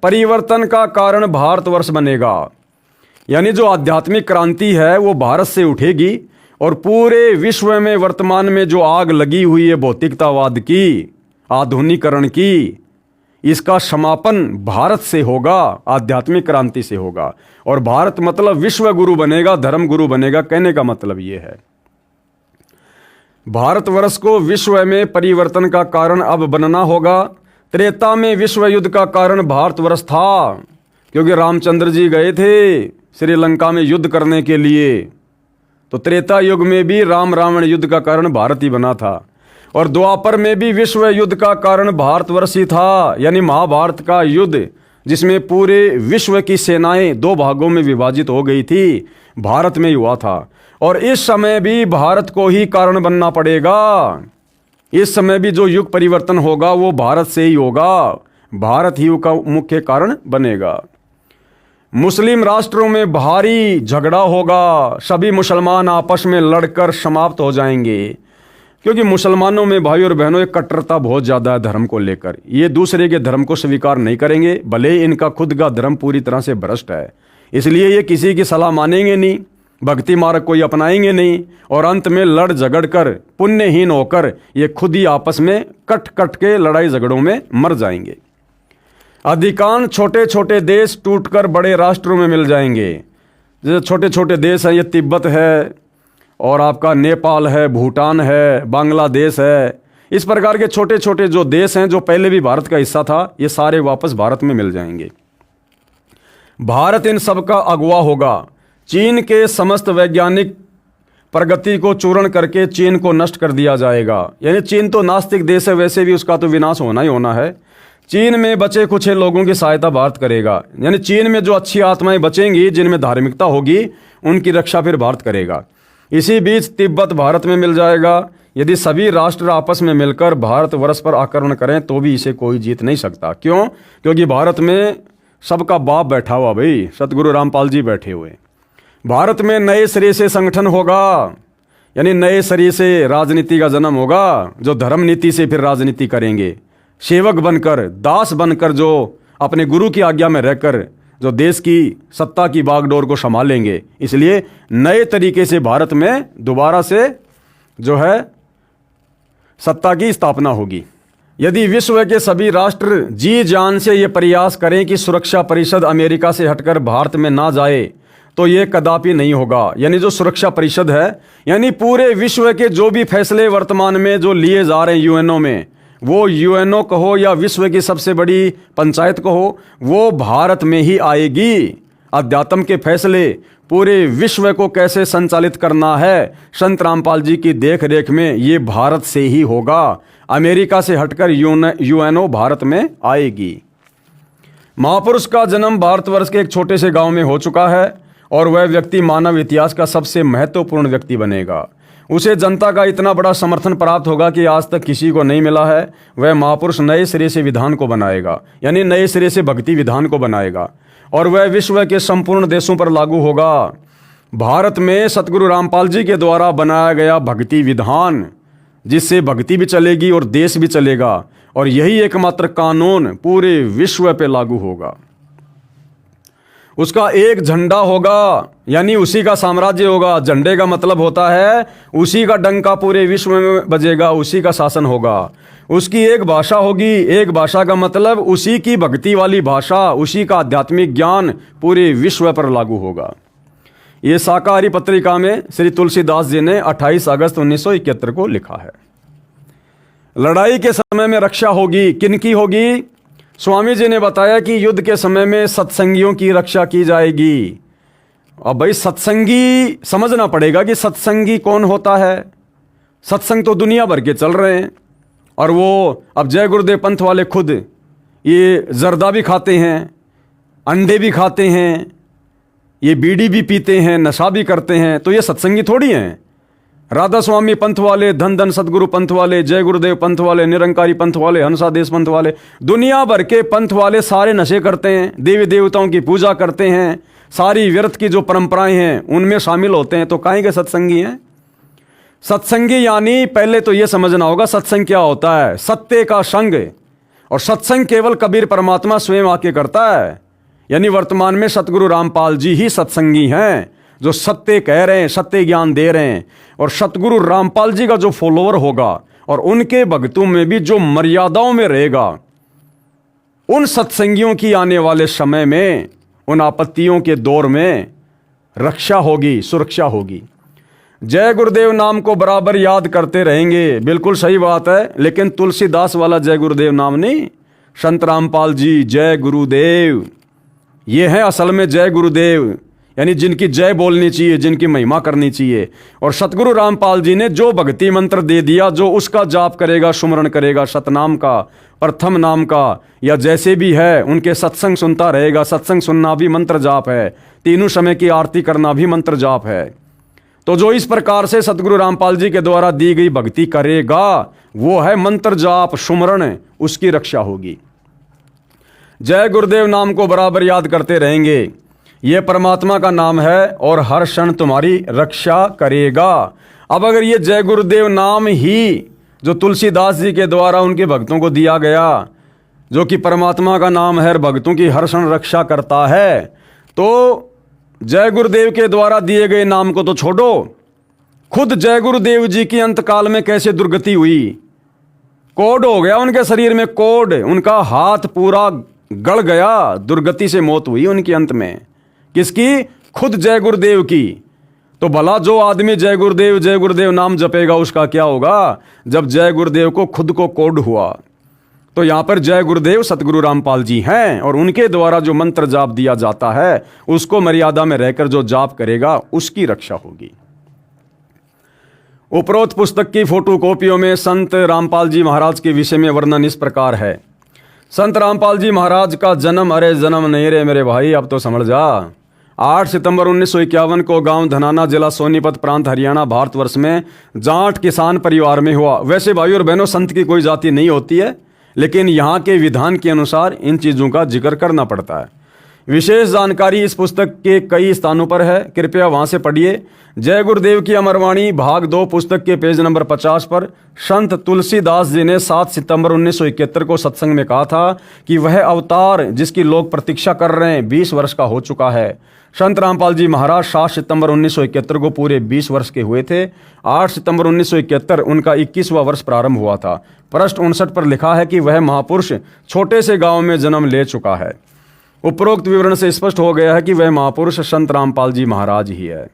परिवर्तन का कारण भारतवर्ष बनेगा। यानी जो आध्यात्मिक क्रांति है वो भारत से उठेगी और पूरे विश्व में वर्तमान में जो आग लगी हुई है भौतिकतावाद की, आधुनिकीकरण की, इसका समापन भारत से होगा, आध्यात्मिक क्रांति से होगा। और भारत मतलब विश्व गुरु बनेगा, धर्म गुरु बनेगा। कहने का मतलब ये है भारतवर्ष को विश्व में परिवर्तन का कारण अब बनना होगा। त्रेता में विश्व युद्ध का कारण भारतवर्ष था, क्योंकि रामचंद्र जी गए थे श्रीलंका में युद्ध करने के लिए, तो त्रेता युग में भी राम रावण युद्ध का कारण भारत ही बना था। और द्वापर में भी विश्व युद्ध का कारण भारतवर्ष ही था, यानी महाभारत का युद्ध जिसमें पूरे विश्व की सेनाएं दो भागों में विभाजित हो गई थी, भारत में ही हुआ था। और इस समय भी भारत को ही कारण बनना पड़ेगा। इस समय भी जो युग परिवर्तन होगा वो भारत से ही होगा, भारत ही का मुख्य कारण बनेगा। मुस्लिम राष्ट्रों में भारी झगड़ा होगा, सभी मुसलमान आपस में लड़कर समाप्त हो जाएंगे, क्योंकि मुसलमानों में भाई और बहनों एक कट्टरता बहुत ज़्यादा है धर्म को लेकर। ये दूसरे के धर्म को स्वीकार नहीं करेंगे, भले इनका खुद का धर्म पूरी तरह से भ्रष्ट है, इसलिए ये किसी की सलाह मानेंगे नहीं, भक्ति मार्ग कोई अपनाएंगे नहीं, और अंत में लड़ झगड़ कर पुण्यहीन होकर ये खुद ही आपस में कट कट के लड़ाई झगड़ों में मर जाएंगे। अधिकांश छोटे छोटे देश टूटकर बड़े राष्ट्रों में मिल जाएंगे। जैसे छोटे छोटे देश हैं, ये तिब्बत है और आपका नेपाल है, भूटान है, बांग्लादेश है, इस प्रकार के छोटे छोटे जो देश हैं जो पहले भी भारत का हिस्सा था, ये सारे वापस भारत में मिल जाएंगे। भारत इन सब का अगुवा होगा। चीन के समस्त वैज्ञानिक प्रगति को चूर्ण करके चीन को नष्ट कर दिया जाएगा। यानी चीन तो नास्तिक देश है, वैसे भी उसका तो विनाश होना ही होना है। चीन में बचे कुछ लोगों की सहायता भारत करेगा। यानी चीन में जो अच्छी आत्माएं बचेंगी, जिनमें धार्मिकता होगी, उनकी रक्षा फिर भारत करेगा। इसी बीच तिब्बत भारत में मिल जाएगा। यदि सभी राष्ट्र आपस में मिलकर भारतवर्ष पर आक्रमण करें तो भी इसे कोई जीत नहीं सकता। क्यों? क्योंकि भारत में सबका बाप बैठा हुआ, भाई सतगुरु रामपाल जी बैठे हुए। भारत में नए सिरे से संगठन होगा, यानी नए सिरे से राजनीति का जन्म होगा, जो धर्म नीति से फिर राजनीति करेंगे, सेवक बनकर, दास बनकर, जो अपने गुरु की आज्ञा में रहकर जो देश की सत्ता की बागडोर को संभालेंगे। इसलिए नए तरीके से भारत में दोबारा से जो है सत्ता की स्थापना होगी। यदि विश्व के सभी राष्ट्र जी जान से ये प्रयास करें कि सुरक्षा परिषद अमेरिका से हटकर भारत में ना जाए, तो ये कदापि नहीं होगा। यानी जो सुरक्षा परिषद है, यानी पूरे विश्व के जो भी फैसले वर्तमान में जो लिए जा रहे हैं यूएनओ में, वो यूएनओ कहो या विश्व की सबसे बड़ी पंचायत कहो, वो भारत में ही आएगी। अध्यात्म के फैसले पूरे विश्व को कैसे संचालित करना है, संत रामपाल जी की देख रेख में ये भारत से ही होगा। अमेरिका से हटकर यूएनओ भारत में आएगी। महापुरुष का जन्म भारतवर्ष के एक छोटे से गांव में हो चुका है और वह व्यक्ति मानव इतिहास का सबसे महत्वपूर्ण व्यक्ति बनेगा। उसे जनता का इतना बड़ा समर्थन प्राप्त होगा कि आज तक किसी को नहीं मिला है। वह महापुरुष नए सिरे से विधान को बनाएगा, यानी नए सिरे से भक्ति विधान को बनाएगा, और वह विश्व के संपूर्ण देशों पर लागू होगा। भारत में सतगुरु रामपाल जी के द्वारा बनाया गया भक्ति विधान, जिससे भक्ति भी चलेगी और देश भी चलेगा, और यही एकमात्र कानून पूरे विश्व पे लागू होगा। उसका एक झंडा होगा, यानी उसी का साम्राज्य होगा। झंडे का मतलब होता है उसी का डंका पूरे विश्व में बजेगा, उसी का शासन होगा। उसकी एक भाषा होगी, एक भाषा का मतलब उसी की भक्ति वाली भाषा, उसी का आध्यात्मिक ज्ञान पूरे विश्व पर लागू होगा। ये शाकाहारी पत्रिका में श्री तुलसीदास जी ने 28 अगस्त 1971 को लिखा है। लड़ाई के समय में रक्षा होगी, किनकी होगी? स्वामी जी ने बताया कि युद्ध के समय में सत्संगियों की रक्षा की जाएगी। अब भाई सत्संगी समझना पड़ेगा कि सत्संगी कौन होता है। सत्संग तो दुनिया भर के चल रहे हैं, और वो अब जय गुरुदेव पंथ वाले खुद ये जर्दा भी खाते हैं, अंडे भी खाते हैं, ये बीड़ी भी पीते हैं, नशा भी करते हैं, तो ये सत्संगी थोड़ी हैं। राधा स्वामी पंथ वाले, धन धन सदगुरु पंथ वाले, जय गुरुदेव पंथ वाले, निरंकारी पंथ वाले, हंसादेश पंथ वाले, दुनिया भर के पंथ वाले सारे नशे करते हैं, देवी देवताओं की पूजा करते हैं, सारी व्यर्थ की जो परंपराएं हैं उनमें शामिल होते हैं। तो काहे के सत्संगी हैं? सत्संगी यानी पहले तो ये समझना होगा सत्संग क्या होता है। सत्य का संग और सत्संग केवल कबीर परमात्मा स्वयं आके करता है। यानी वर्तमान में सतगुरु रामपाल जी ही सत्संगी हैं, जो सत्य कह रहे हैं, सत्य ज्ञान दे रहे हैं। और सतगुरु रामपाल जी का जो फॉलोअर होगा और उनके भक्तों में भी जो मर्यादाओं में रहेगा, उन सत्संगियों की आने वाले समय में, उन आपत्तियों के दौर में रक्षा होगी, सुरक्षा होगी। जय गुरुदेव नाम को बराबर याद करते रहेंगे, बिल्कुल सही बात है, लेकिन तुलसीदास वाला जय गुरुदेव नाम नहीं। संत रामपाल जी जय गुरुदेव, ये है असल में जय गुरुदेव, यानी जिनकी जय बोलनी चाहिए, जिनकी महिमा करनी चाहिए। और सतगुरु रामपाल जी ने जो भक्ति मंत्र दे दिया, जो उसका जाप करेगा, सुमरण करेगा, सतनाम का, प्रथम नाम का, या जैसे भी है, उनके सत्संग सुनता रहेगा। सत्संग सुनना भी मंत्र जाप है, तीनों समय की आरती करना भी मंत्र जाप है। तो जो इस प्रकार से सतगुरु रामपाल जी के द्वारा दी गई भक्ति करेगा, वो है मंत्र जाप सुमरण, उसकी रक्षा होगी। जय गुरुदेव नाम को बराबर याद करते रहेंगे, ये परमात्मा का नाम है और हर क्षण तुम्हारी रक्षा करेगा। अब अगर ये जय गुरुदेव नाम ही जो तुलसीदास जी के द्वारा उनके भक्तों को दिया गया, जो कि परमात्मा का नाम है और भक्तों की हर क्षण रक्षा करता है, तो जय गुरुदेव के द्वारा दिए गए नाम को तो छोड़ो, खुद जय गुरुदेव जी की अंतकाल में कैसे दुर्गति हुई, कोड हो गया उनके शरीर में, कोड, उनका हाथ पूरा गड़ गया, दुर्गति से मौत हुई उनकी अंत में। किसकी? खुद जय गुरुदेव की। तो भला जो आदमी जय गुरुदेव नाम जपेगा, उसका क्या होगा जब जय गुरुदेव को खुद को कोड हुआ। तो यहां पर जय गुरुदेव सतगुरु रामपाल जी हैं, और उनके द्वारा जो मंत्र जाप दिया जाता है, उसको मर्यादा में रहकर जो जाप करेगा, उसकी रक्षा होगी। उपरोक्त पुस्तक की फोटोकॉपियों में संत रामपाल जी महाराज के विषय में वर्णन इस प्रकार है। संत रामपाल जी महाराज का जन्म, अरे जन्म नहीं रे मेरे भाई, अब तो समझ जा, 8 सितंबर 1951 को गांव धनाना, जिला सोनीपत, प्रांत हरियाणा, भारतवर्ष में जाट किसान परिवार में हुआ। वैसे भाई और बहनों, संत की कोई जाति नहीं होती है, लेकिन यहाँ के विधान के अनुसार इन चीज़ों का जिक्र करना पड़ता है। विशेष जानकारी इस पुस्तक के कई स्थानों पर है, कृपया वहाँ से पढ़िए। जय गुरुदेव की अमरवाणी भाग 2 पुस्तक के पेज नंबर 50 पर संत तुलसीदास जी ने 7 सितंबर 1971 को सत्संग में कहा था कि वह अवतार जिसकी लोग प्रतीक्षा कर रहे हैं 20 वर्ष का हो चुका है। संत रामपाल जी महाराज 7 सितंबर 1971 को पूरे 20 वर्ष के हुए थे। 8 सितंबर 1971 उनका 21वां वर्ष प्रारंभ हुआ था। पृष्ठ 59 पर लिखा है कि वह महापुरुष छोटे से गांव में जन्म ले चुका है। उपरोक्त विवरण से स्पष्ट हो गया है कि वह महापुरुष संत रामपाल जी महाराज ही है।